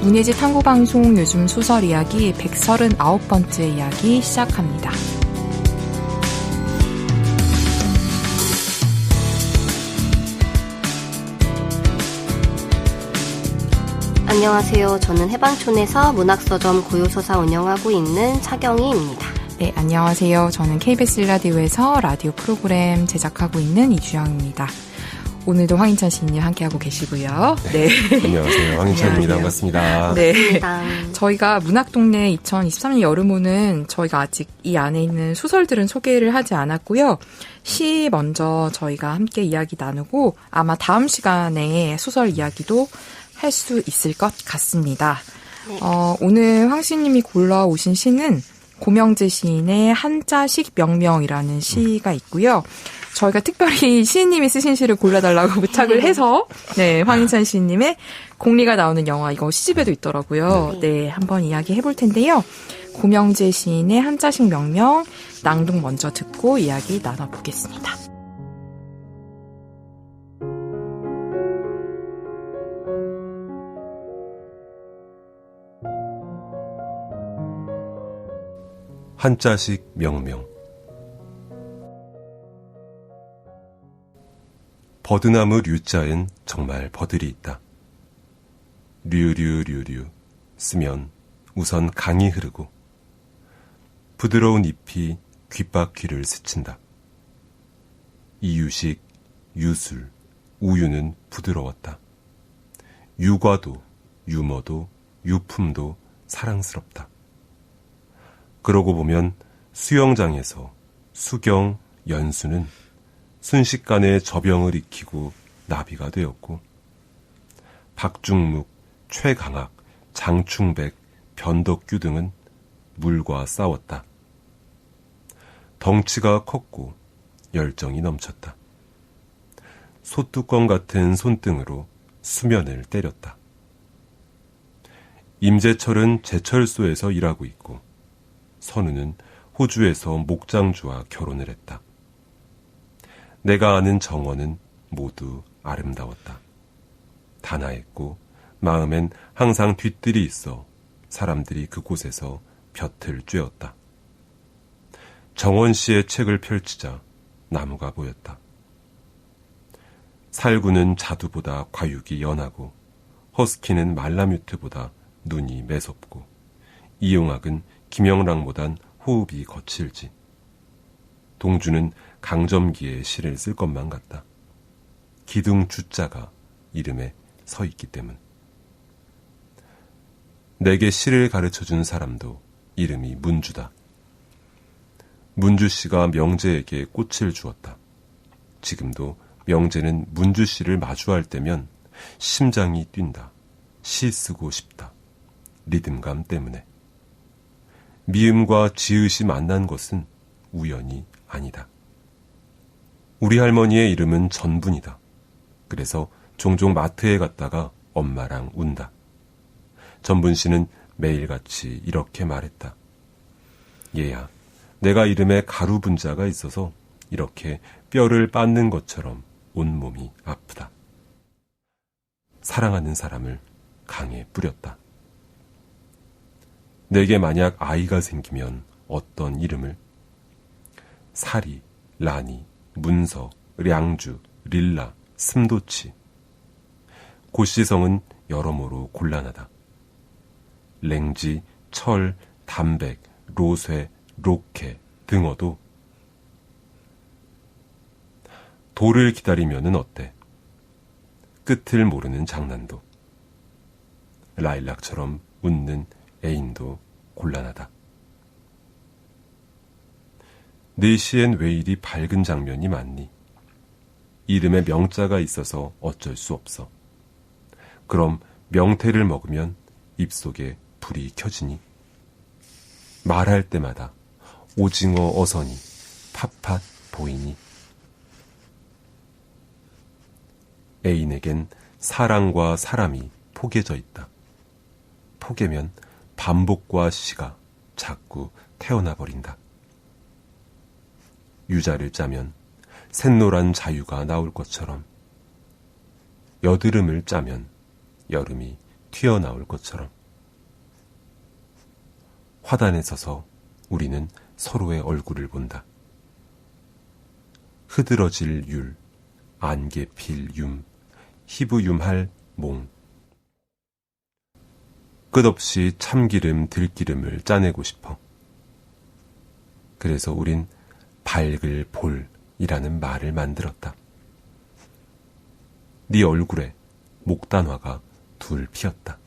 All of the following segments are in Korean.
문예지 탐구방송 요즘 소설 이야기 139번째 이야기 시작합니다. 안녕하세요. 저는 해방촌에서 문학서점 고요서사 운영하고 있는 차경희입니다. 네, 안녕하세요. 저는 KBS 라디오에서 라디오 프로그램 제작하고 있는 이주영입니다. 오늘도 황인찬 시인님 함께하고 계시고요. 네. 안녕하세요. 황인찬입니다. 반갑습니다. 네. 저희가 문학동네 2023년 여름호는 저희가 아직 이 안에 있는 소설들은 소개를 하지 않았고요. 시 먼저 저희가 함께 이야기 나누고 아마 다음 시간에 소설 이야기도 할 수 있을 것 같습니다. 오늘 황 시인님이 골라오신 시는 고명재 시인의 한자식 명명이라는 시가 있고요. 저희가 특별히 시인님이 쓰신 시를 골라달라고 부탁을 해서 네, 황인찬 시인님의 공리가 나오는 영화 이거 시집에도 있더라고요. 네, 한번 이야기해 볼 텐데요. 고명재 시인의 한자식 명명 낭독 먼저 듣고 이야기 나눠보겠습니다. 한자식 명명. 버드나무 류자엔 정말 버들이 있다. 류류류류 쓰면 우선 강이 흐르고 부드러운 잎이 귓바퀴를 스친다. 이유식, 유술, 우유는 부드러웠다. 유과도, 유머도, 유품도 사랑스럽다. 그러고 보면 수영장에서 수경, 연수는 순식간에 저병을 익히고 나비가 되었고 박중묵, 최강학, 장충백, 변덕규 등은 물과 싸웠다. 덩치가 컸고 열정이 넘쳤다. 소뚜껑 같은 손등으로 수면을 때렸다. 임재철은 제철소에서 일하고 있고 선우는 호주에서 목장주와 결혼을 했다. 내가 아는 정원은 모두 아름다웠다. 단아했고 마음엔 항상 뒤뜰이 있어 사람들이 그곳에서 볕을 쬐었다. 정원 씨의 책을 펼치자 나무가 보였다. 살구는 자두보다 과육이 연하고 허스키는 말라뮤트보다 눈이 매섭고 이용학은 김영랑보단 호흡이 거칠지. 동주는 강점기에 시를 쓸 것만 같다. 기둥 주자가 이름에 서 있기 때문. 내게 시를 가르쳐준 사람도 이름이 문주다. 문주 씨가 명재에게 꽃을 주었다. 지금도 명재는 문주 씨를 마주할 때면 심장이 뛴다. 시 쓰고 싶다. 리듬감 때문에. 미음과 지읒이 만난 것은 우연이 아니다. 우리 할머니의 이름은 전분이다. 그래서 종종 마트에 갔다가 엄마랑 운다. 전분 씨는 매일같이 이렇게 말했다. 얘야, 내가 이름에 가루 분자가 있어서 이렇게 뼈를 빻는 것처럼 온몸이 아프다. 사랑하는 사람을 강에 뿌렸다. 내게 만약 아이가 생기면 어떤 이름을? 사리, 라니, 문서, 량주, 릴라, sm도치. 고씨성은 여러모로 곤란하다. 랭지, 철, 담백, 로쇠, 로케, 등어도. 돌을 기다리면은 어때? 끝을 모르는 장난도. 라일락처럼 웃는 애인도 곤란하다. 네 시엔 왜 이리 밝은 장면이 많니? 이름에 명자가 있어서 어쩔 수 없어. 그럼 명태를 먹으면 입속에 불이 켜지니? 말할 때마다 오징어 어선이 팥팥 보이니? 애인에겐 사랑과 사람이 포개져 있다. 포개면 반복과 시가 자꾸 태어나 버린다. 유자를 짜면 샛노란 자유가 나올 것처럼, 여드름을 짜면 여름이 튀어나올 것처럼. 화단에 서서 우리는 서로의 얼굴을 본다. 흐드러질 율, 안개 필 윰, 희부윰할 몽. 끝없이 참기름, 들기름을 짜내고 싶어. 그래서 우린 밝을 볼이라는 말을 만들었다. 네 얼굴에 목단화가 둘 피었다.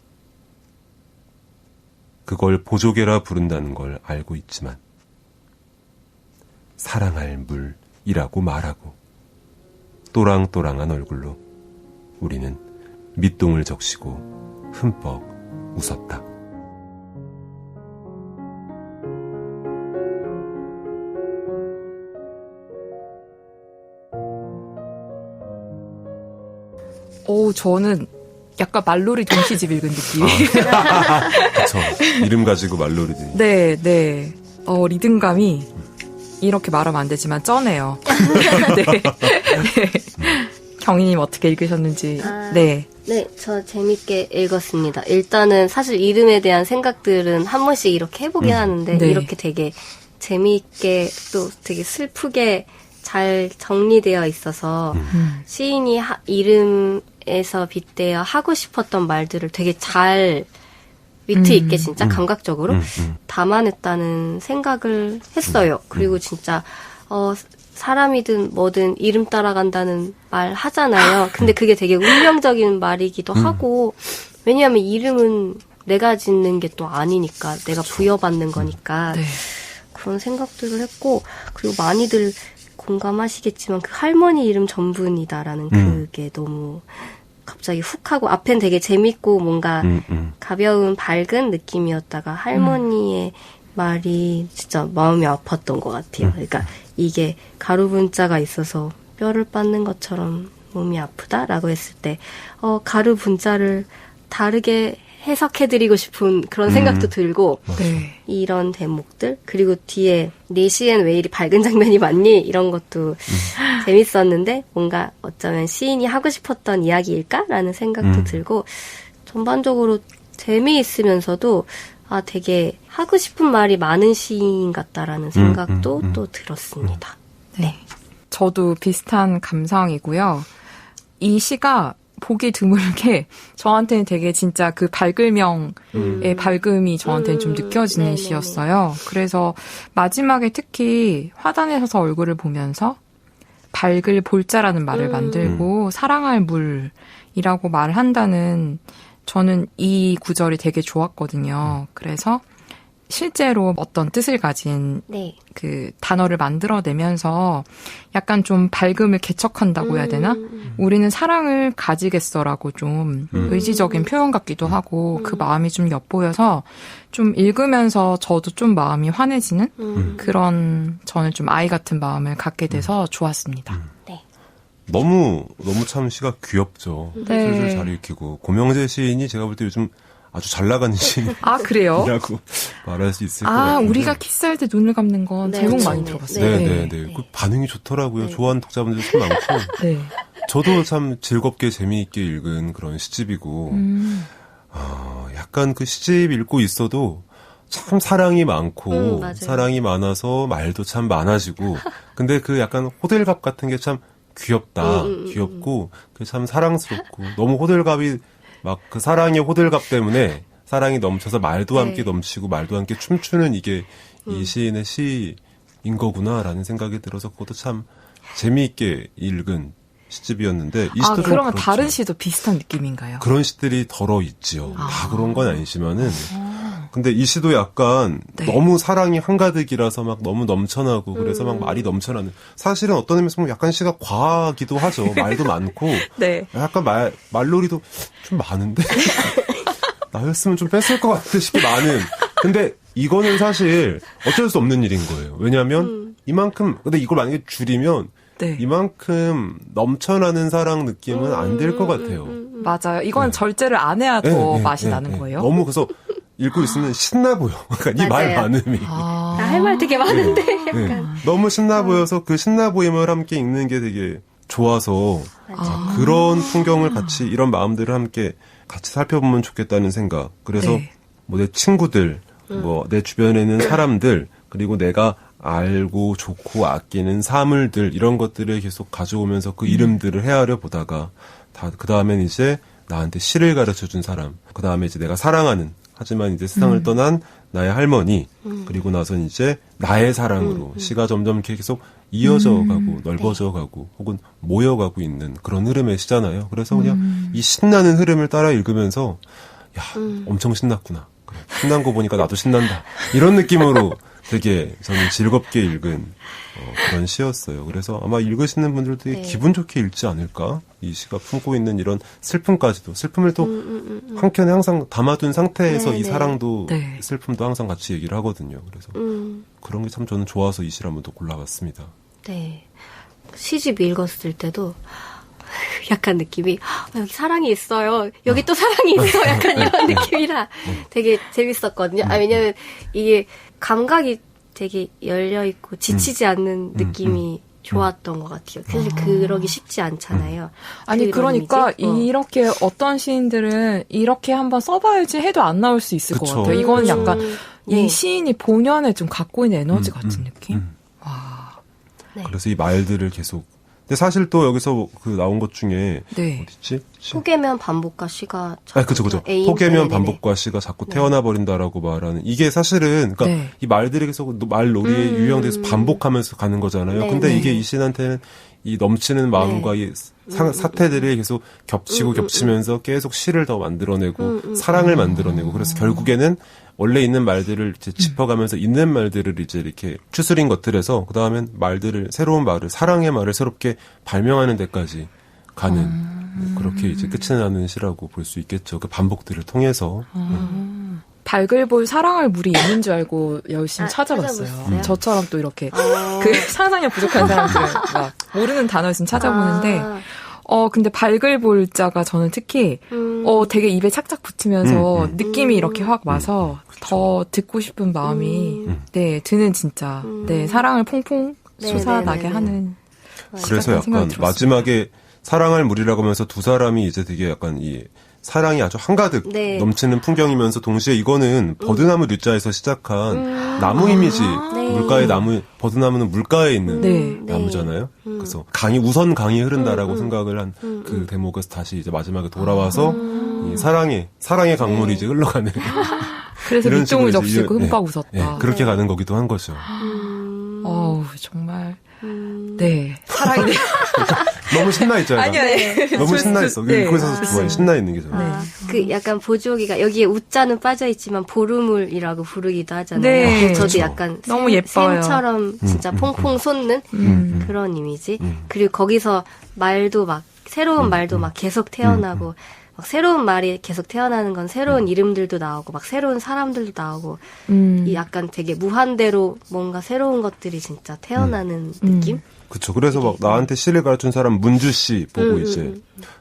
그걸 보조개라 부른다는 걸 알고 있지만 사랑할 물이라고 말하고 또랑또랑한 얼굴로 우리는 밑동을 적시고 흠뻑 웃었다. 저는 약간 말놀이 동시집 읽은 느낌. 그쵸. 이름 가지고 말놀이지. 네. 리듬감이 이렇게 말하면 안 되지만 쩌네요. 네. 경희님 어떻게 읽으셨는지. 네, 저 재밌게 읽었습니다. 일단은 사실 이름에 대한 생각들은 한 번씩 이렇게 해보긴 하는데 네. 이렇게 되게 재미있게 또 되게 슬프게 잘 정리되어 있어서 시인이 이름에서 빗대어 하고 싶었던 말들을 되게 잘 위트 있게 진짜 감각적으로 담아냈다는 생각을 했어요. 그리고 진짜 사람이든 뭐든 이름 따라간다는 말 하잖아요. 근데 그게 되게 운명적인 말이기도 하고 왜냐하면 이름은 내가 짓는 게 또 아니니까 내가 부여받는 거니까 네. 그런 생각들을 했고 그리고 많이들 공감하시겠지만 그 할머니 이름 전분이다라는 그게 너무 갑자기 훅 하고 앞엔 되게 재밌고 뭔가 가벼운 밝은 느낌이었다가 할머니의 말이 진짜 마음이 아팠던 것 같아요. 그러니까 이게 가루 분자가 있어서 뼈를 빻는 것처럼 몸이 아프다라고 했을 때 가루 분자를 다르게 해석해드리고 싶은 그런 생각도 들고 네. 이런 대목들 그리고 뒤에 네 시엔 왜 이리 밝은 장면이 많니? 이런 것도 재밌었는데 뭔가 어쩌면 시인이 하고 싶었던 이야기일까라는 생각도 들고 전반적으로 재미있으면서도 되게 하고 싶은 말이 많은 시인 같다라는 생각도 또 들었습니다. 네. 저도 비슷한 감상이고요. 이 시가 보기 드물게 저한테는 되게 진짜 그 밝을명의 밝음이 저한테는 좀 느껴지는 네네네. 시였어요. 그래서 마지막에 특히 화단에 서서 얼굴을 보면서 밝을 볼자라는 말을 만들고 사랑할 물이라고 말을 한다는 저는 이 구절이 되게 좋았거든요. 그래서 실제로 어떤 뜻을 가진 네. 그 단어를 만들어내면서 약간 좀 밝음을 개척한다고 해야 되나? 우리는 사랑을 가지겠어라고 좀 의지적인 표현 같기도 하고 그 마음이 좀 엿보여서 좀 읽으면서 저도 좀 마음이 환해지는 그런 저는 좀 아이 같은 마음을 갖게 돼서 좋았습니다. 네. 너무 참 시가 귀엽죠. 네. 슬슬 잘 읽히고 고명재 시인이 제가 볼 때 요즘 아주 잘 나가는 시인이라고 아, 그래요? 말할 수 있을 것 같아요. 우리가 키스할 때 눈을 감는 건 네, 제목 그렇죠. 많이 들어봤어요. 네. 그 반응이 좋더라고요. 네. 좋아하는 독자분들 참 많고. 네. 저도 참 즐겁게 재미있게 읽은 그런 시집이고, 약간 그 시집 읽고 있어도 참 사랑이 많고, 맞아요. 사랑이 많아서 말도 참 많아지고, 근데 그 약간 호들갑 같은 게 참 귀엽다. 귀엽고, 그 참 사랑스럽고, 너무 호들갑이 막 그 사랑의 호들갑 때문에 사랑이 넘쳐서 말도 함께 넘치고 말도 함께 춤추는 이게 이 시인의 시인 거구나라는 생각이 들어서 그것도 참 재미있게 읽은 시집이었는데 이 시도 그러면 그렇죠. 다른 시도 비슷한 느낌인가요? 그런 시들이 덜어 있지요. 다 그런 건 아니지만은 근데 이 시도 약간 네. 너무 사랑이 한가득이라서 막 너무 넘쳐나고 그래서 막 말이 넘쳐나는 사실은 어떤 의미에서 보면 약간 시가 과하기도 하죠. 말도 많고 네. 약간 말놀이도 좀 많은데 나였으면 좀 뺐을 것 같듯이 많은. 근데 이거는 사실 어쩔 수 없는 일인 거예요. 왜냐하면 이만큼 근데 이걸 만약에 줄이면 네. 이만큼 넘쳐나는 사랑 느낌은 안 될 것 같아요. 맞아요. 이건 절제를 안 해야 더 맛이 나는 거예요. 너무 그래서 읽고 있으면 신나 보여. 그러니까 이 말 맞아요. 많음이. 나 할 말 되게 많은데. 네. 너무 신나 보여서 그 신나 보임을 함께 읽는 게 되게 좋아서 그런 풍경을 같이 이런 마음들을 함께 같이 살펴보면 좋겠다는 생각. 그래서 네. 뭐 내 친구들 뭐 내 주변에 있는 사람들 그리고 내가 알고 좋고 아끼는 사물들 이런 것들을 계속 가져오면서 그 이름들을 헤아려 보다가 그 다음엔 이제 나한테 시를 가르쳐준 사람, 그 다음에 이제 내가 사랑하는 하지만 이제 세상을 떠난 나의 할머니, 그리고 나선 이제 나의 사랑으로 시가 점점 이렇게 계속 이어져 가고 넓어져 가고 혹은 모여가고 있는 그런 흐름의 시잖아요. 그래서 그냥 이 신나는 흐름을 따라 읽으면서 야, 엄청 신났구나. 그래, 신난 거 보니까 나도 신난다. 이런 느낌으로 되게 저는 즐겁게 읽은 그런 시였어요. 그래서 아마 읽으시는 분들도 되게 기분 좋게 읽지 않을까? 이 시가 품고 있는 이런 슬픔까지도 슬픔을 또 한켠에 항상 담아둔 상태에서 이 사랑도 슬픔도 항상 같이 얘기를 하거든요. 그래서 그런 게 참 저는 좋아서 이 시를 한번 또 골라봤습니다. 네. 시집 읽었을 때도 약간 느낌이 여기 사랑이 있어요. 여기 또 사랑이 있어. 약간 이런 느낌이라 되게 재밌었거든요. 왜냐면 이게 감각이 되게 열려있고 지치지 않는 느낌이 좋았던 것 같아요. 사실 그러기 쉽지 않잖아요. 아니 그러니까 이렇게 어떤 시인들은 이렇게 한번 써봐야지 해도 안 나올 수 있을 것 같아요. 이건 약간 이 시인이 본연에 좀 갖고 있는 에너지 같은 느낌? 와. 네. 그래서 이 말들을 계속 근데 사실 또 여기서 그 나온 것 중에 어딨지? 포개면 반복과 시가 그죠. 포개면 반복과 시가 자꾸 태어나 버린다라고 말하는 이게 사실은 그러니까 이 말들이 계속 말놀이에 유형돼서 반복하면서 가는 거잖아요. 근데 이게 이 시인한테는 이 넘치는 마음과 이 사태들이 계속 겹치고 겹치면서 계속 시를 더 만들어내고 사랑을 만들어내고 그래서 결국에는 원래 있는 말들을 이제 짚어가면서 있는 말들을 이제 이렇게 추스린 것들에서 그 다음엔 새로운 말을 사랑의 말을 새롭게 발명하는 데까지 가는 그렇게 이제 끝이 나는 시라고 볼 수 있겠죠. 그 반복들을 통해서. 발글볼 사랑을 물이 있는 줄 알고 열심히 찾아봤어요. 저처럼 또 이렇게 그 상상력 부족한 사람들은 막 모르는 단어 있으면 찾아보는데 근데 발글볼자가 저는 특히 되게 입에 착착 붙으면서 느낌이 이렇게 확 와서 더 듣고 싶은 마음이 드는 진짜 사랑을 퐁퐁 솟아나게 하는 그래서 약간 마지막에 사랑할 물이라고 하면서 두 사람이 이제 되게 약간 이 사랑이 아주 한가득 넘치는 풍경이면서 동시에 이거는 버드나무 류자에서 시작한 나무 이미지 물가의 나무 버드나무는 물가에 있는 나무잖아요. 그래서 우선 강이 흐른다라고 생각을 한 그 대목에서 다시 이제 마지막에 돌아와서 이 사랑의 강물이 이제 흘러가는 그래서 밑동을 적시고 흠뻑 웃었다. 그렇게 가는 거기도 한 거죠. 정말 사랑이 너무 신나 있죠. 아니요. 너무 신나 있어. 거기서 좋아해. 신나 있는 게 좋아요. 그 약간 보조기가 여기에 우자는 빠져 있지만 보루물이라고 부르기도 하잖아요. 저도 그쵸. 약간 너무 예뻐요. 샘처럼 진짜 퐁퐁 솟는 그런 이미지. 그리고 거기서 말도 막 새로운 말도 막 계속 태어나고 막 새로운 말이 계속 태어나는 건 새로운 이름들도 나오고 막 새로운 사람들도 나오고 이 약간 되게 무한대로 뭔가 새로운 것들이 진짜 태어나는 느낌? 그쵸. 그래서 막 나한테 시를 가르친 사람 문주 씨 보고 이제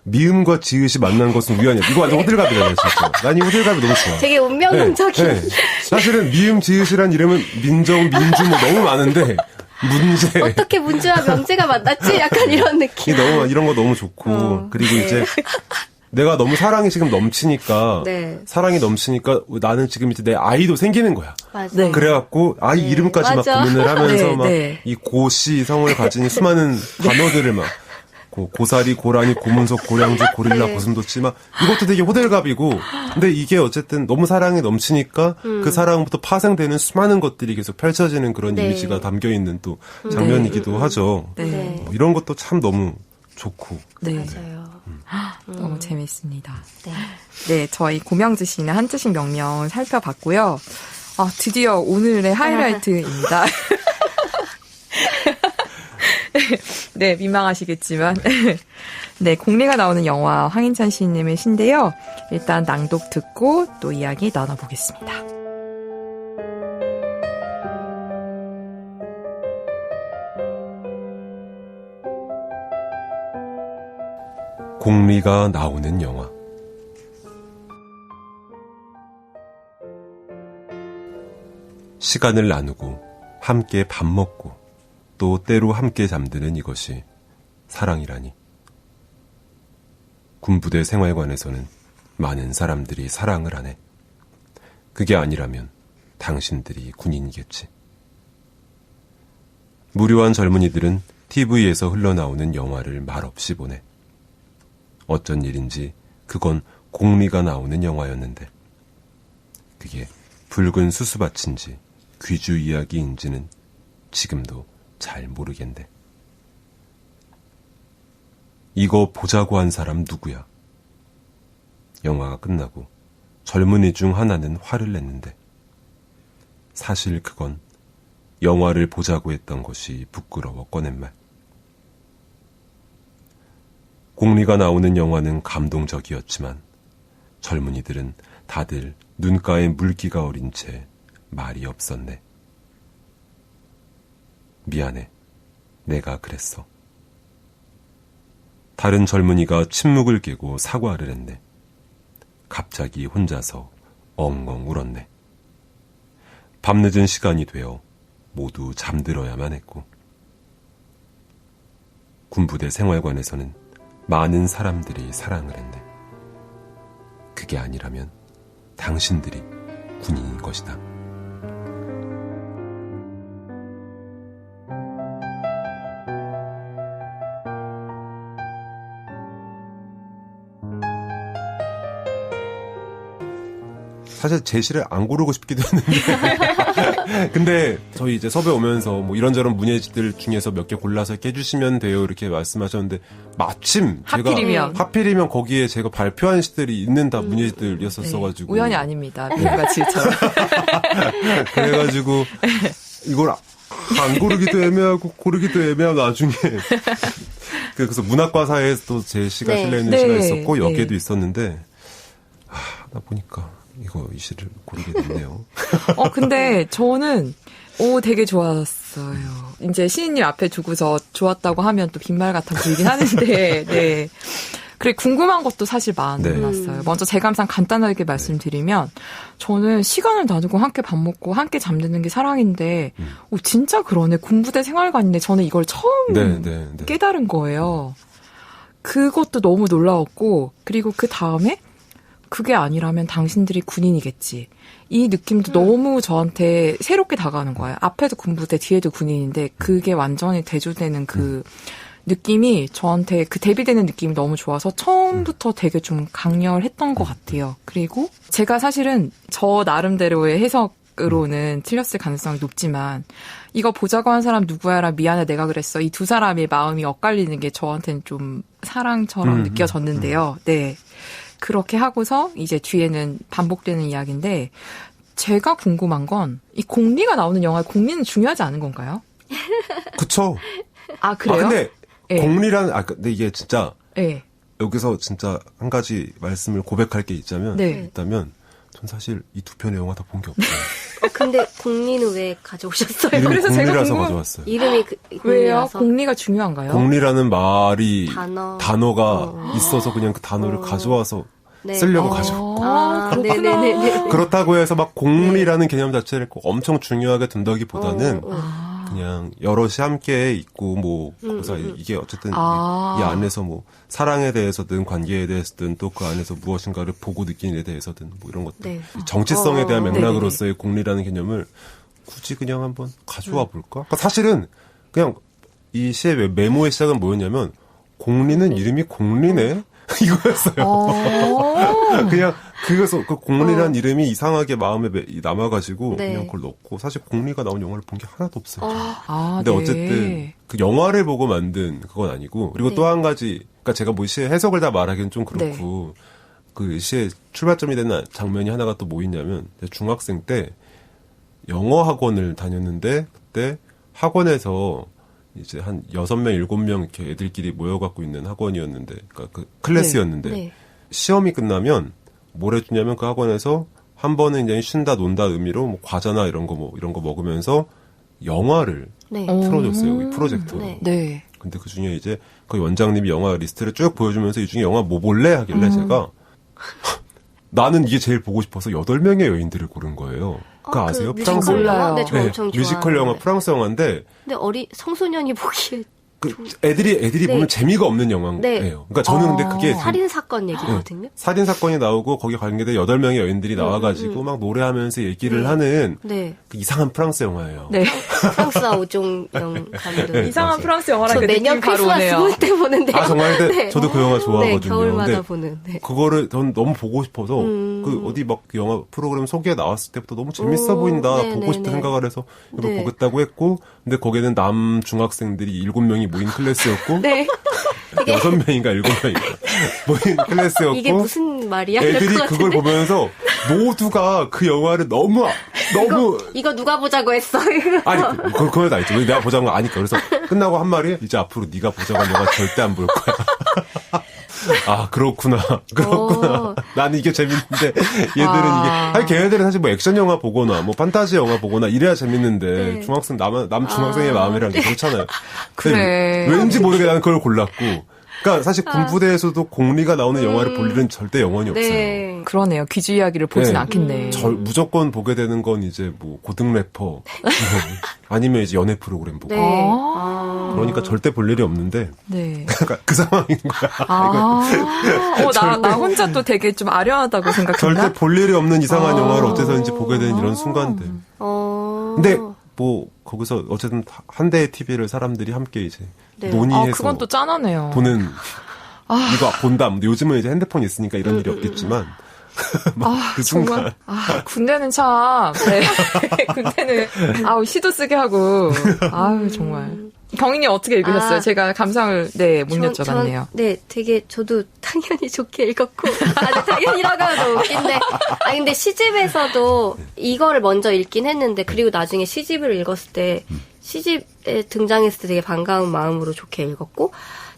미음과 지읒이 만난 것은 우연이야. 이거 완전 호들갑이잖아요, 진짜. 난 이 호들갑이 너무 좋아. 되게 운명론적인. 사실은 미음 지읒이란 이름은 민정, 민주 뭐 너무 많은데 문제. 어떻게 문주와 명제가 만났지? 약간 이런 느낌. 이런 거 너무 좋고 그리고 이제 내가 너무 사랑이 지금 넘치니까 사랑이 넘치니까 나는 지금 이제 내 아이도 생기는 거야. 맞아. 그래갖고 아이 이름까지 막 고민을 하면서 막 이 고씨 성을 가진 수많은 단어들을 막 고사리, 고라니, 고문석, 고량주, 고릴라, 고슴도치 막 이것도 되게 호들갑이고 근데 이게 어쨌든 너무 사랑이 넘치니까 그 사랑부터 파생되는 수많은 것들이 계속 펼쳐지는 그런 이미지가 담겨있는 또 장면이기도 하죠. 뭐 이런 것도 참 너무 좋고. 맞아요. 너무 재밌습니다. 저희 고명지 씨는 한자식 명명 살펴봤고요. 드디어 오늘의 하이라이트입니다. 민망하시겠지만. 공리가 나오는 영화 황인찬 시인님의 시인데요. 일단 낭독 듣고 또 이야기 나눠보겠습니다. 공리가 나오는 영화. 시간을 나누고 함께 밥 먹고 또 때로 함께 잠드는 이것이 사랑이라니. 군부대 생활관에서는 많은 사람들이 사랑을 하네. 그게 아니라면 당신들이 군인이겠지. 무료한 젊은이들은 TV에서 흘러나오는 영화를 말없이 보내. 어쩐 일인지 그건 공리가 나오는 영화였는데 그게 붉은 수수밭인지 귀주 이야기인지는 지금도 잘 모르겠네. 이거 보자고 한 사람 누구야? 영화가 끝나고 젊은이 중 하나는 화를 냈는데 사실 그건 영화를 보자고 했던 것이 부끄러워 꺼낸 말. 공리가 나오는 영화는 감동적이었지만 젊은이들은 다들 눈가에 물기가 어린 채 말이 없었네. 미안해. 내가 그랬어. 다른 젊은이가 침묵을 깨고 사과를 했네. 갑자기 혼자서 엉엉 울었네. 밤늦은 시간이 되어 모두 잠들어야만 했고 군부대 생활관에서는 많은 사람들이 사랑을 했네. 그게 아니라면 당신들이 군인인 것이다. 사실 제시를 안 고르고 싶기도 했는데 근데 저희 이제 섭외 오면서 뭐 이런저런 문예지들 중에서 몇 개 골라서 이렇게 해주시면 돼요 이렇게 말씀하셨는데 마침 하필이면 거기에 제가 발표한 시들이 있는 다 문예지들이었었어가지고 우연이 아닙니다. 배우가 질처럼 그래가지고 이걸 안 고르기도 애매하고 고르기도 애매한 와중에 그래서 문학과사에서 또 제시가 실려 있는 시가 있었고 여기에도 있었는데 나 보니까 이 시를 고르게 됐네요. 근데 저는, 되게 좋았어요. 이제 시인님 앞에 두고서 좋았다고 하면 또 빈말 같아 보이긴 하는데, 네. 그래, 궁금한 것도 사실 많았어요. 먼저 제 감상 간단하게 말씀드리면, 저는 시간을 나누고 함께 밥 먹고 함께 잠드는 게 사랑인데, 진짜 그러네. 군부대 생활관인데 저는 이걸 처음 깨달은 거예요. 그것도 너무 놀라웠고, 그리고 그 다음에, 그게 아니라면 당신들이 군인이겠지. 이 느낌도 너무 저한테 새롭게 다가오는 거예요. 앞에도 군부대, 뒤에도 군인인데 그게 완전히 대조되는 그 느낌이 저한테 그 대비되는 느낌이 너무 좋아서 처음부터 되게 좀 강렬했던 것 같아요. 그리고 제가 사실은 저 나름대로의 해석으로는 틀렸을 가능성이 높지만 이거 보자고 한 사람 누구야라 미안해 내가 그랬어. 이 두 사람의 마음이 엇갈리는 게 저한테는 좀 사랑처럼 느껴졌는데요. 네. 그렇게 하고서 이제 뒤에는 반복되는 이야기인데 제가 궁금한 건 이 공리가 나오는 영화의 공리는 중요하지 않은 건가요? 그쵸. 아, 그래요? 근데 공리라는 근데 이게 진짜 네. 여기서 진짜 한 가지 말씀을 고백할 게 있다면 전 사실 이 두 편의 영화 다 본 게 없어요. 근데 공리는 왜 가져오셨어요? 그래서 공리라서 가져왔어요. 이름이 왜요? 공리가 중요한가요? 공리라는 말이 단어가 있어서 그냥 그 단어를 가져와서 쓰려고 가져왔고 네네네. 그렇다고 해서 막 공리라는 개념 자체를 꼭 엄청 중요하게 둔다기보다는 그냥 여럿이 함께 있고 그래서 이게 어쨌든 이 안에서 사랑에 대해서든 관계에 대해서든 또 그 안에서 무엇인가를 보고 느끼는 데 대해서든 이런 것들 정치성에 대한 맥락으로서의 공리라는 개념을 굳이 그냥 한번 가져와 볼까? 그러니까 사실은 그냥 이 시의 메모의 시작은 뭐였냐면 공리는 이름이 공리네 이거였어요. 그냥 그래서 그 공리란 이름이 이상하게 마음에 남아가지고 그냥 그걸 넣고 사실 공리가 나온 영화를 본 게 하나도 없어요. 근데 어쨌든 그 영화를 보고 만든 그건 아니고 그리고 또 한 가지 그러니까 제가 시의 해석을 다 말하기는 좀 그렇고 그 시의 출발점이 되는 장면이 하나가 또 뭐 있냐면 중학생 때 영어 학원을 다녔는데 그때 학원에서 이제 한 6명, 7명 이렇게 애들끼리 모여갖고 있는 학원이었는데, 그러니까 그 클래스였는데, 시험이 끝나면 뭘 해주냐면 그 학원에서 한 번은 이제 쉰다, 논다 의미로 과자나 이런 거 먹으면서 영화를 틀어줬어요. 이 프로젝터로. 근데 그 중에 이제 그 원장님이 영화 리스트를 쭉 보여주면서 이 중에 영화 뭐 볼래? 하길래 제가 나는 이게 제일 보고 싶어서 8명의 여인들을 고른 거예요. 그거 아세요? 프랑스 몰라요. 네, 저 엄청 좋아해요. 뮤지컬 영화 프랑스 영화인데. 근데 성소년이 보기에 애들이 네. 보면 재미가 없는 영화예요. 네. 그러니까 저는 근데 그게 살인사건 얘기거든요. 살인사건이 나오고 거기에 관계된 8명의 여인들이 나와가지고 막 노래하면서 얘기를 하는 그 이상한 프랑스 영화예요. 네. 프랑스와 오종영 감독. 네, 이상한 맞아요. 프랑스 영화랑 매년 크리스마스 볼 때 보는데. 정말 근데 네. 저도 그 영화 좋아하거든요. 네, 겨울마다 근데 보는. 네. 그거를 전 너무 보고 싶어서 그 어디 막 영화 프로그램 소개 나왔을 때부터 너무 재밌어 보인다. 보고 싶다 생각을 해서 이걸 보겠다고 했고 근데 거기에는 남 중학생들이 7명이 모인 클래스였고 네. 6명인가 7명인가 모인 클래스였고 이게 무슨 말이야? 애들이 그걸 보면서 모두가 그 영화를 너무 이거 누가 보자고 했어? 아니 그 말도 알죠. 내가 보자고 아니까. 그래서 끝나고 한 말이 이제 앞으로 네가 보자고 한 영화 절대 안 볼 거야. 아 그렇구나. 나는 이게 재밌는데 얘들은 이게 아니 걔네들은 사실 뭐 액션 영화 보거나 뭐 판타지 영화 보거나 이래야 재밌는데 중학생 남 중학생의 마음이란 게 그렇잖아요. 그래. 왠지 모르게 나는 그걸 골랐고. 그러니까 사실 군부대에서도 공리가 나오는 영화를 볼 일은 절대 영원히 없어요. 그러네요. 귀주 이야기를 보진 않겠네. 무조건 보게 되는 건 이제 뭐 고등 래퍼 아니면 이제 연애 프로그램 보고. 그러니까 절대 볼 일이 없는데. 그러니까 그 상황인 거야. 나 혼자 또 되게 좀 아련하다고 생각했나? 절대 볼 일이 없는 이상한 영화를 어째서인지 보게 되는 이런 순간들. 근데 뭐 거기서 어쨌든 한 대의 TV를 사람들이 함께 이제 논의해서 그건 또 짠하네요. 보는 이거 본다. 요즘은 이제 핸드폰 있으니까 이런 일이 없겠지만 그 순간 정말 군대는 참 군대는 시도 쓰게 하고 정말 경인이 어떻게 읽으셨어요? 제가 감상을 못 여쭤봤네요. 되게 저도 당연히 좋게 읽었고 당연히라고 하면 너무 웃긴데 근데 시집에서도 이거를 먼저 읽긴 했는데 그리고 나중에 시집을 읽었을 때 시집에 등장했을 때 되게 반가운 마음으로 좋게 읽었고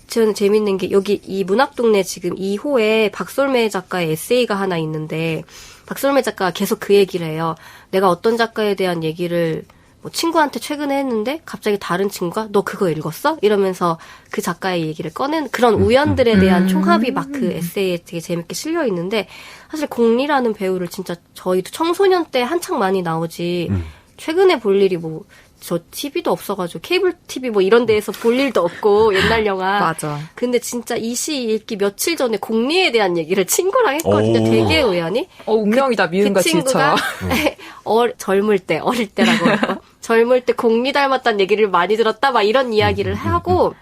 저는 재밌는 게 여기 이 문학동네 지금 2호에 박솔매 작가의 에세이가 하나 있는데 박솔매 작가가 계속 그 얘기를 해요. 내가 어떤 작가에 대한 얘기를 뭐 친구한테 최근에 했는데 갑자기 다른 친구가 너 그거 읽었어? 이러면서 그 작가의 얘기를 꺼낸 그런 우연들에 대한 총합이 막 그 에세이에 되게 재밌게 실려 있는데 사실 공리라는 배우를 진짜 저희도 청소년 때 한창 많이 나오지 최근에 볼 일이 뭐 저 TV도 없어가지고 케이블 TV 뭐 이런 데에서 볼 일도 없고 옛날 영화. 맞아. 근데 진짜 이 시 읽기 며칠 전에 공리에 대한 얘기를 친구랑 했거든요. 되게 우연히. 운명이다 미운가 친구가 젊을 때 어릴 때라고 할까. 젊을 때 공리 닮았다는 얘기를 많이 들었다 막 이런 이야기를 하고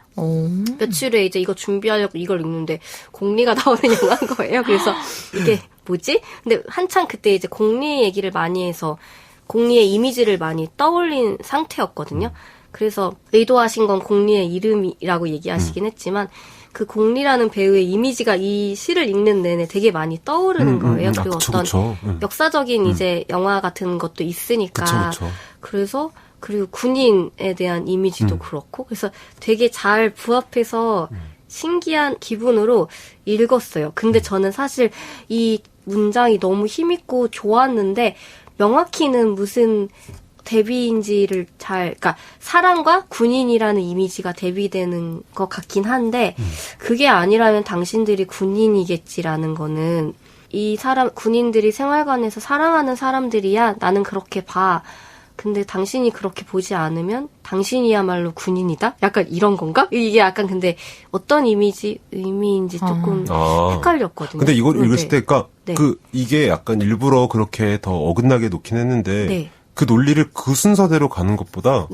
며칠 후에 이제 이거 준비하려고 이걸 읽는데 공리가 나오는 영화인 거예요. 그래서 이게 뭐지? 근데 한창 그때 이제 공리 얘기를 많이 해서 공리의 이미지를 많이 떠올린 상태였거든요. 그래서 의도하신 건 공리의 이름이라고 얘기하시긴 했지만 그 공리라는 배우의 이미지가 이 시를 읽는 내내 되게 많이 떠오르는 거예요. 그리고 어떤 역사적인 이제 영화 같은 것도 있으니까. 그래서 그리고 군인에 대한 이미지도 그렇고 그래서 되게 잘 부합해서 신기한 기분으로 읽었어요. 근데 저는 사실 이 문장이 너무 힘있고 좋았는데 명확히는 무슨 대비인지를 그러니까 사랑과 군인이라는 이미지가 대비되는 것 같긴 한데 그게 아니라면 당신들이 군인이겠지라는 거는 군인들이 생활관에서 사랑하는 사람들이야 나는 그렇게 봐. 근데 당신이 그렇게 보지 않으면 당신이야말로 군인이다? 약간 이런 건가? 이게 약간 근데 어떤 의미인지 조금 헷갈렸거든요. 근데 이걸 읽었을 때, 그러니까 이게 약간 일부러 그렇게 더 어긋나게 놓긴 했는데 그 논리를 그 순서대로 가는 것보다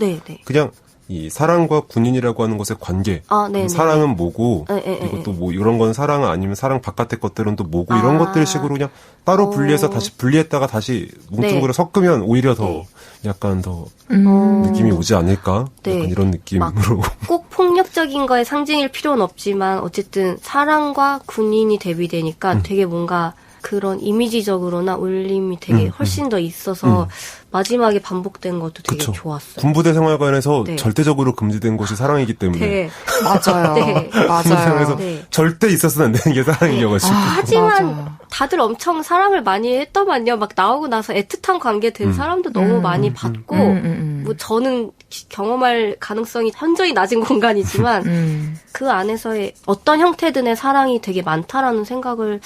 그냥 이 사랑과 군인이라고 하는 것의 관계. 사랑은 뭐고 그리고 또 뭐 이런 건 사랑 아니면 사랑 바깥의 것들은 또 뭐고 이런 것들 식으로 그냥 따로 분리해서 다시 분리했다가 다시 뭉뚱그려 섞으면 오히려 더 약간 더 느낌이 오지 않을까? 약간 이런 느낌으로. 꼭 폭력적인 거에 상징일 필요는 없지만 어쨌든 사랑과 군인이 대비되니까 되게 뭔가 그런 이미지적으로나 울림이 되게 훨씬 더 있어서 마지막에 반복된 것도 되게 좋았어요. 군부대 생활관에서 절대적으로 금지된 것이 사랑이기 때문에. 맞아요. 맞아요. 절대 있어서는 안 되는 게 사랑이어가지고. 하지만 다들 엄청 사랑을 많이 했더만요. 막 나오고 나서 애틋한 관계 된 사람도 너무 많이 봤고 뭐 저는 경험할 가능성이 현저히 낮은 공간이지만 그 안에서의 어떤 형태든의 사랑이 되게 많다라는 생각을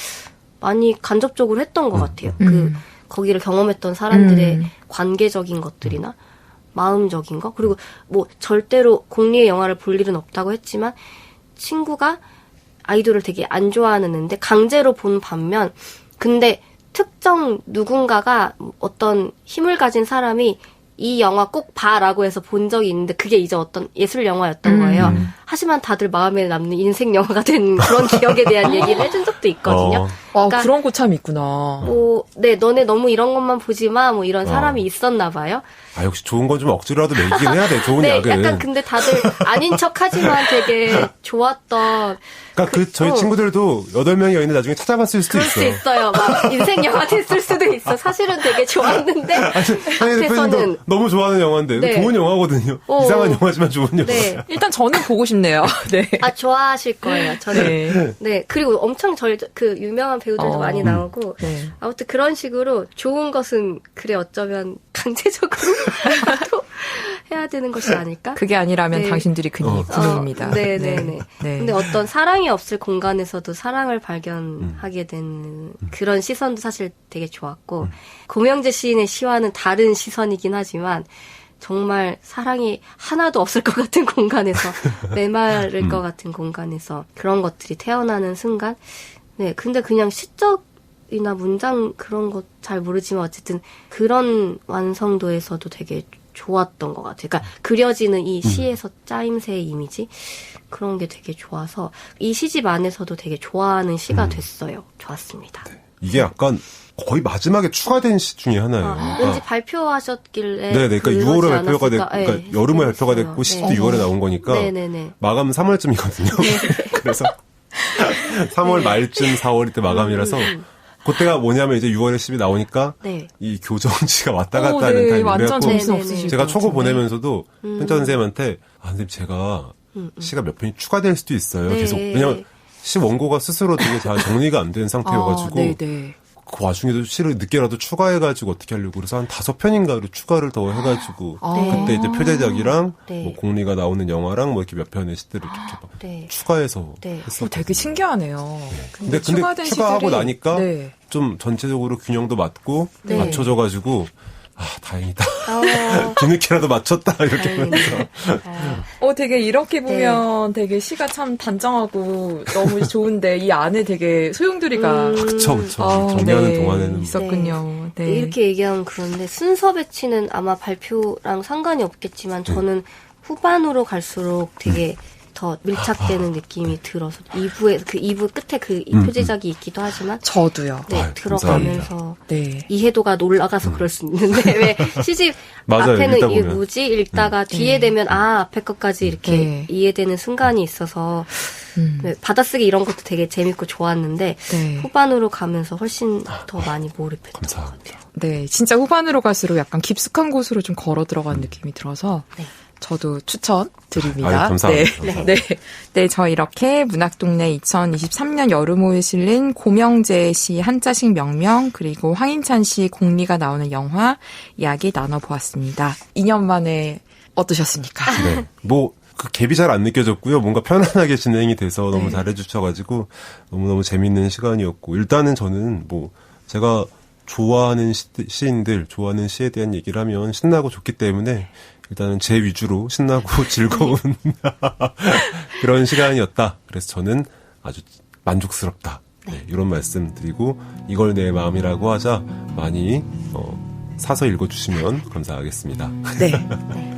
많이 간접적으로 했던 것 같아요. 거기를 경험했던 사람들의 관계적인 것들이나 마음적인 거. 그리고 뭐 절대로 공리의 영화를 볼 일은 없다고 했지만 친구가 아이돌을 되게 안 좋아하는 애인데 강제로 본 반면 근데 특정 누군가가 어떤 힘을 가진 사람이 이 영화 꼭 봐라고 해서 본 적이 있는데 그게 이제 어떤 예술 영화였던 거예요. 하지만 다들 마음에 남는 인생 영화가 된 그런 기억에 대한 얘기를 해준 적도 있거든요. 그러니까 그런 거 참 있구나. 네, 너네 너무 이런 것만 보지 마. 뭐 이런 사람이 있었나 봐요. 역시 좋은 건 좀 억지로라도 매기긴 해야 돼. 좋은 네, 약은. 약간 근데 다들 아닌 척하지만 되게 좋았던. 그러니까 저희 친구들도 8명이 있는데 나중에 찾아봤을 수도 있어. 그럴 수 있어요. 막 인생 영화 됐을 수도 있어. 사실은 되게 좋았는데 앞에서는 너무 좋아하는 영화인데 네. 좋은 영화거든요. 이상한 영화지만 좋은 영화. 네. 일단 저는 보고 싶네요. 네. 좋아하실 거예요. 저는. 네. 그리고 엄청 그 유명한 배우들도 많이 나오고 네. 아무튼 그런 식으로 좋은 것은 그래 어쩌면 강제적으로 또 해야 되는 것이 아닐까? 그게 아니라면 네. 당신들이 근육입니다. 네네네. 근데 어떤 사랑이 없을 공간에서도 사랑을 발견하게 되는 그런 시선도 사실 되게 좋았고 고명재 시인의 시와는 다른 시선이긴 하지만 정말 사랑이 하나도 없을 것 같은 공간에서 메마를 것 같은 공간에서 그런 것들이 태어나는 순간 네 근데 그냥 시적이나 문장 그런 거 잘 모르지만 어쨌든 그런 완성도에서도 되게 좋았던 것 같아요. 그러니까 그려지는 이 시에서 짜임새의 이미지 그런 게 되게 좋아서 이 시집 안에서도 되게 좋아하는 시가 됐어요. 좋았습니다. 네. 이게 약간 거의 마지막에 추가된 시 중에 하나예요. 왠지 발표하셨길래 네네, 그러니까 6월에 발표가 됐고, 그러니까 여름에 발표가 됐고, 시집도 6월에 나온 거니까, 네네네. 마감 3월쯤이거든요. 그래서 3월 말쯤 4월 이때 마감이라서, 그때가 뭐냐면 이제 6월에 10이 나오니까, 이 교정지가 왔다 갔다 하는 타임이래요. 완전 정신 없으시죠. 제가 초고 보내면서도, 편자 선생님한테, 선생님 제가 시가 몇 편이 추가될 수도 있어요. 계속. 왜냐면, 시 원고가 스스로 되게 잘 정리가 안 된 상태여가지고, 그 와중에도 시를 늦게라도 추가해가지고 어떻게 하려고 그래서 한 5편인가를 추가를 더 해가지고 그때 이제 표제작이랑 뭐 공리가 나오는 영화랑 뭐 이렇게 몇 편의 시들을 이렇게 막 추가해서 했었거든요. 되게 신기하네요. 근데 추가하고 나니까 좀 전체적으로 균형도 맞고 맞춰져가지고 다행이다. 뒤늦게라도 맞췄다 이렇게 하면서. 되게 이렇게 보면 되게 시가 참 단정하고 너무 좋은데 이 안에 되게 소용돌이가 그쵸. 정리하는 동안에는 있었군요. 네. 이렇게 얘기하면 그런데 순서 배치는 아마 발표랑 상관이 없겠지만 저는 후반으로 갈수록 되게 더 밀착되는 느낌이 들어서 2부 끝에 그 표제작이 있기도 하지만 저도요. 네, 들어가면서 네. 이해도가 올라가서 그럴 수 있는데 왜 시집 맞아요, 앞에는 읽다가 뒤에 되면 앞에 것까지 이렇게 이해되는 순간이 있어서 네, 받아쓰기 이런 것도 되게 재밌고 좋았는데 후반으로 가면서 훨씬 더 많이 몰입했던 것 같아요. 네, 진짜 후반으로 갈수록 약간 깊숙한 곳으로 좀 걸어 들어간 느낌이 들어서 저도 추천드립니다. 감사합니다. 네, 저 이렇게 문학동네 2023년 여름호에 실린 고명재 씨 한자식 명명 그리고 황인찬 씨 공리가 나오는 영화 이야기 나눠보았습니다. 2년 만에 어떠셨습니까? 네, 그 갭이 잘 안 느껴졌고요. 뭔가 편안하게 진행이 돼서 너무 잘해주셔가지고 너무너무 재밌는 시간이었고 일단은 저는 제가 좋아하는 시인들, 좋아하는 시에 대한 얘기를 하면 신나고 좋기 때문에 일단은 제 위주로 신나고 즐거운 그런 시간이었다. 그래서 저는 아주 만족스럽다. 이런 말씀 드리고 이걸 내 마음이라고 하자 많이 사서 읽어주시면 감사하겠습니다.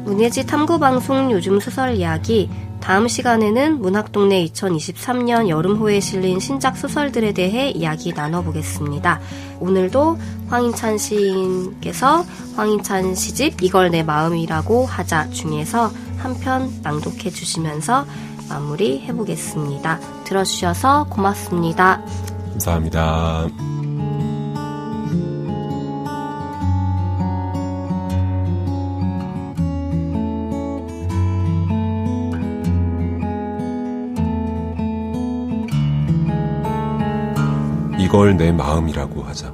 문예지 탐구방송 요즘 소설 이야기 다음 시간에는 문학동네 2023년 여름호에 실린 신작 소설들에 대해 이야기 나눠보겠습니다. 오늘도 황인찬 시인께서 황인찬 시집 이걸 내 마음이라고 하자 중에서 한 편 낭독해 주시면서 마무리해보겠습니다. 들어주셔서 고맙습니다. 감사합니다. 이걸 내 마음이라고 하자.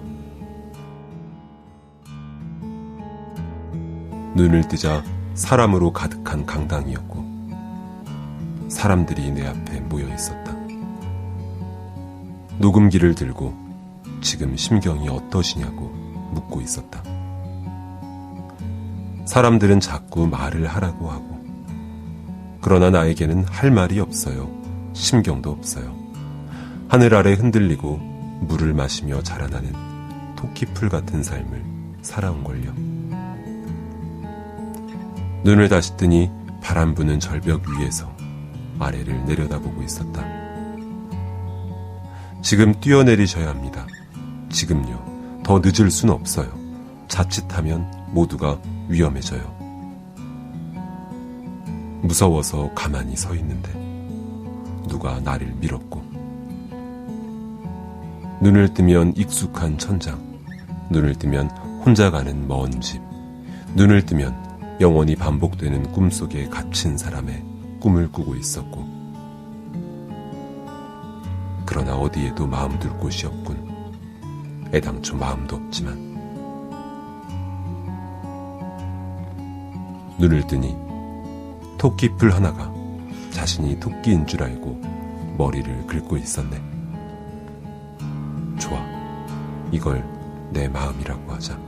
눈을 뜨자 사람으로 가득한 강당이었고 사람들이 내 앞에 모여 있었다. 녹음기를 들고 지금 심경이 어떠시냐고 묻고 있었다. 사람들은 자꾸 말을 하라고 하고, 그러나 나에게는 할 말이 없어요. 심경도 없어요. 하늘 아래 흔들리고 물을 마시며 자라나는 토끼풀 같은 삶을 살아온걸요. 눈을 다시 뜨니 바람 부는 절벽 위에서 아래를 내려다보고 있었다. 지금 뛰어내리셔야 합니다. 지금요. 더 늦을 순 없어요. 자칫하면 모두가 위험해져요. 무서워서 가만히 서 있는데 누가 나를 밀었고, 눈을 뜨면 익숙한 천장, 눈을 뜨면 혼자 가는 먼 집, 눈을 뜨면 영원히 반복되는 꿈속에 갇힌 사람의 꿈을 꾸고 있었고, 그러나 어디에도 마음 둘 곳이 없군. 애당초 마음도 없지만. 눈을 뜨니 토끼풀 하나가 자신이 토끼인 줄 알고 머리를 긁고 있었네. 좋아, 이걸 내 마음이라고 하자.